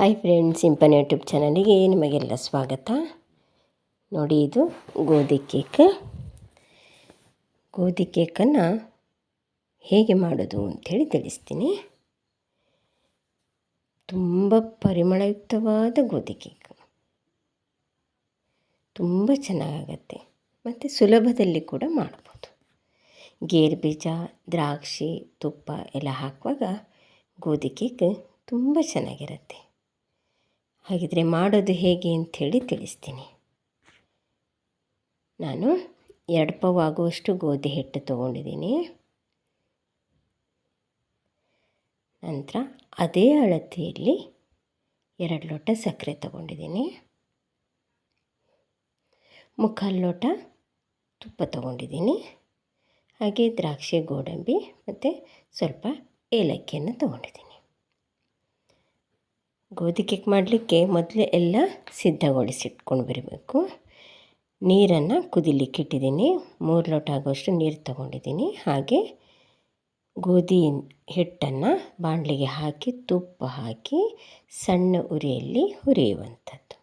Hi friends, ಸಿಂಪನ್ YouTube ಚಾನಲಿಗೆ ನಿಮಗೆಲ್ಲ ಸ್ವಾಗತ. ನೋಡಿ, ಇದು ಗೋಧಿ ಕೇಕ್. ಗೋಧಿ ಕೇಕನ್ನು ಹೇಗೆ ಮಾಡೋದು ಅಂಥೇಳಿ ತಿಳಿಸ್ತೀನಿ. ತುಂಬ ಪರಿಮಳಯುಕ್ತವಾದ ಗೋಧಿ ಕೇಕ್, ತುಂಬ ಚೆನ್ನಾಗತ್ತೆ ಮತ್ತು ಸುಲಭದಲ್ಲಿ ಕೂಡ ಮಾಡ್ಬೋದು. ಗೇರು ಬೀಜ, ದ್ರಾಕ್ಷಿ, ತುಪ್ಪ ಎಲ್ಲ ಹಾಕುವಾಗ ಗೋಧಿ ಕೇಕ್ ತುಂಬ ಚೆನ್ನಾಗಿರುತ್ತೆ. ಹಾಗಿದ್ರೆ ಮಾಡೋದು ಹೇಗೆ ಅಂಥೇಳಿ ತಿಳಿಸ್ತೀನಿ. ನಾನು 2 ಪಾವು ಆಗುವಷ್ಟು ಗೋಧಿ ಹಿಟ್ಟು ತೊಗೊಂಡಿದ್ದೀನಿ. ನಂತರ ಅದೇ ಅಳತೆಯಲ್ಲಿ 2 ಲೋಟ ಸಕ್ಕರೆ ತೊಗೊಂಡಿದ್ದೀನಿ. 3/4 ಲೋಟ ತುಪ್ಪ ತೊಗೊಂಡಿದ್ದೀನಿ. ಹಾಗೆ ದ್ರಾಕ್ಷಿ, ಗೋಡಂಬಿ ಮತ್ತು ಸ್ವಲ್ಪ ಏಲಕ್ಕಿಯನ್ನು ತೊಗೊಂಡಿದ್ದೀನಿ. ಗೋಧಿ ಕೇಕ್ ಮಾಡಲಿಕ್ಕೆ ಮೊದಲೇ ಎಲ್ಲ ಸಿದ್ಧಗೊಳಿಸಿಟ್ಕೊಂಡು ಬರಬೇಕು. ನೀರನ್ನು ಕುದಿಲಿಕ್ಕೆ ಇಟ್ಟಿದ್ದೀನಿ. 3 ಲೋಟ ಆಗುವಷ್ಟು ನೀರು ತೊಗೊಂಡಿದ್ದೀನಿ. ಹಾಗೆ ಗೋಧಿ ಹಿಟ್ಟನ್ನು ಬಾಣಲಿಗೆ ಹಾಕಿ ತುಪ್ಪ ಹಾಕಿ ಸಣ್ಣ ಉರಿಯಲ್ಲಿ ಹುರಿಯುವಂಥದ್ದು.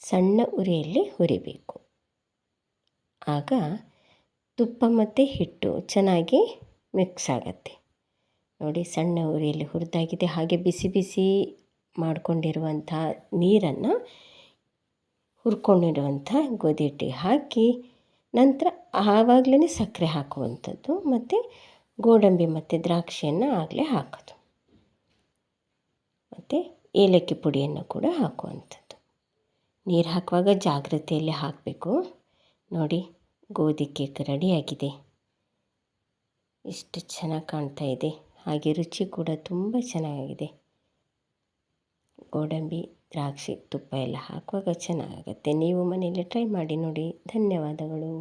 ಸಣ್ಣ ಉರಿಯಲ್ಲಿ ಹುರಿಬೇಕು. ಆಗ ತುಪ್ಪ ಮತ್ತು ಹಿಟ್ಟು ಚೆನ್ನಾಗಿ ಮಿಕ್ಸ್ ಆಗುತ್ತೆ. ನೋಡಿ, ಸಣ್ಣ ಉರಿಯಲ್ಲಿ ಹುರಿದಾಗಿದೆ. ಹಾಗೆ ಬಿಸಿ ಬಿಸಿ ಮಾಡಿಕೊಂಡಿರುವಂಥ ನೀರನ್ನು ಹುರ್ಕೊಂಡಿರುವಂಥ ಗೋಧಿ ಹಿಟ್ಟಿಗೆ ಹಾಕಿ ನಂತರ ಆವಾಗಲೇ ಸಕ್ಕರೆ ಹಾಕುವಂಥದ್ದು ಮತ್ತು ಗೋಡಂಬಿ ಮತ್ತು ದ್ರಾಕ್ಷಿಯನ್ನು ಆಗಲೇ ಹಾಕೋದು ಮತ್ತು ಏಲಕ್ಕಿ ಪುಡಿಯನ್ನು ಕೂಡ ಹಾಕುವಂಥದ್ದು. ನೀರು ಹಾಕುವಾಗ ಜಾಗ್ರತೆಯಲ್ಲಿ ಹಾಕಬೇಕು. ನೋಡಿ, ಗೋಧಿ ಕೇಕ್ ರೆಡಿಯಾಗಿದೆ. ಎಷ್ಟು ಚೆನ್ನಾಗಿ ಕಾಣ್ತಾ ಇದೆ. ಹಾಗೆ ರುಚಿ ಕೂಡ ತುಂಬ ಚೆನ್ನಾಗಿದೆ. ಗೋಡಂಬಿ, ದ್ರಾಕ್ಷಿ, ತುಪ್ಪ ಎಲ್ಲ ಹಾಕುವಾಗ ಚೆನ್ನಾಗುತ್ತೆ. ನೀವು ಮನೆಯಲ್ಲಿ ಟ್ರೈ ಮಾಡಿ ನೋಡಿ. ಧನ್ಯವಾದಗಳು.